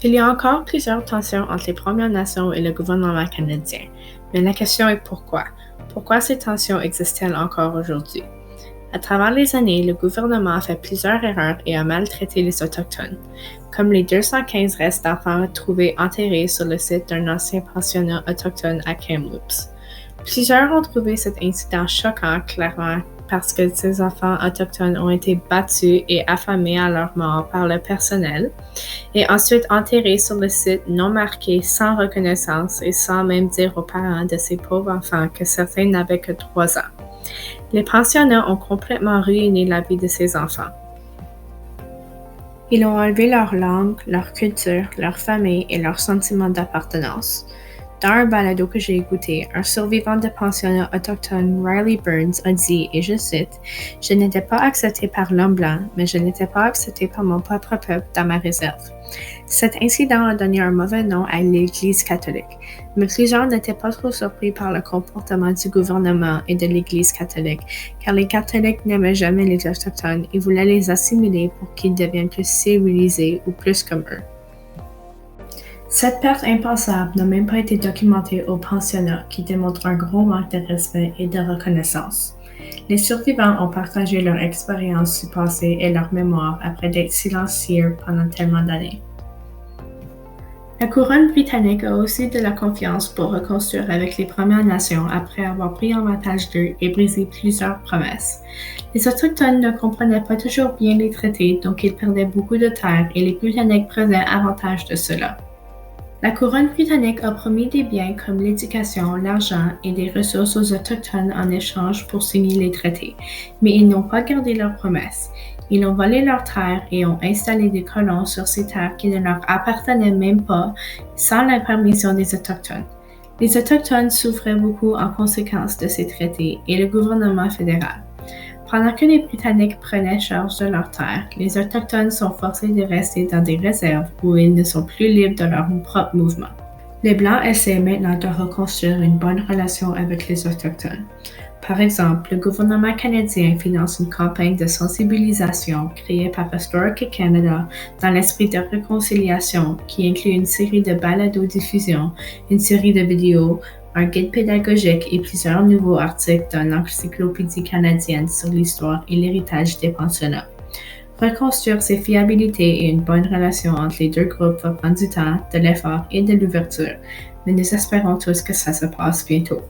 Il y a encore plusieurs tensions entre les Premières Nations et le gouvernement canadien, mais la question est pourquoi? Pourquoi ces tensions existent-elles encore aujourd'hui? À travers les années, le gouvernement a fait plusieurs erreurs et a maltraité les Autochtones, comme les 215 restes d'enfants retrouvés enterrés sur le site d'un ancien pensionnat autochtone à Kamloops. Plusieurs ont trouvé cet incident choquant, clairement, parce que ces enfants autochtones ont été battus et affamés à leur mort par le personnel, et ensuite enterrés sur le site non marqué, sans reconnaissance et sans même dire aux parents de ces pauvres enfants que certains n'avaient que 3 ans. Les pensionnats ont complètement ruiné la vie de ces enfants. Ils ont enlevé leur langue, leur culture, leur famille et leur sentiment d'appartenance. Dans un balado que j'ai écouté, un survivant de pensionnat autochtone, Riley Burns, a dit, et je cite, « Je n'étais pas accepté par l'homme blanc, mais je n'étais pas accepté par mon propre peuple dans ma réserve. » Cet incident a donné un mauvais nom à l'Église catholique, mais plusieurs n'étaient pas trop surpris par le comportement du gouvernement et de l'Église catholique, car les catholiques n'aimaient jamais les Autochtones et voulaient les assimiler pour qu'ils deviennent plus civilisés ou plus comme eux. Cette perte impensable n'a même pas été documentée au pensionnat, qui démontre un gros manque de respect et de reconnaissance. Les survivants ont partagé leur expérience du passé et leur mémoire après d'être silencieux pendant tellement d'années. La couronne britannique a aussi de la confiance pour reconstruire avec les Premières Nations après avoir pris avantage d'eux et brisé plusieurs promesses. Les Autochtones ne comprenaient pas toujours bien les traités, donc ils perdaient beaucoup de terres et les Britanniques prenaient avantage de cela. La couronne britannique a promis des biens comme l'éducation, l'argent et des ressources aux Autochtones en échange pour signer les traités, mais ils n'ont pas gardé leurs promesses. Ils ont volé leurs terres et ont installé des colons sur ces terres qui ne leur appartenaient même pas sans la permission des Autochtones. Les Autochtones souffraient beaucoup en conséquence de ces traités et le gouvernement fédéral. Pendant que les Britanniques prenaient charge de leurs terres, les Autochtones sont forcés de rester dans des réserves où ils ne sont plus libres de leur propre mouvement. Les Blancs essaient maintenant de reconstruire une bonne relation avec les Autochtones. Par exemple, le gouvernement canadien finance une campagne de sensibilisation créée par Historic Canada dans l'esprit de réconciliation qui inclut une série de balados-diffusions, une série de vidéos, un guide pédagogique et plusieurs nouveaux articles dans l'Encyclopédie canadienne sur l'histoire et l'héritage des pensionnats. Reconstruire ces fiabilités et une bonne relation entre les deux groupes va prendre du temps, de l'effort et de l'ouverture, mais nous espérons tous que ça se passe bientôt.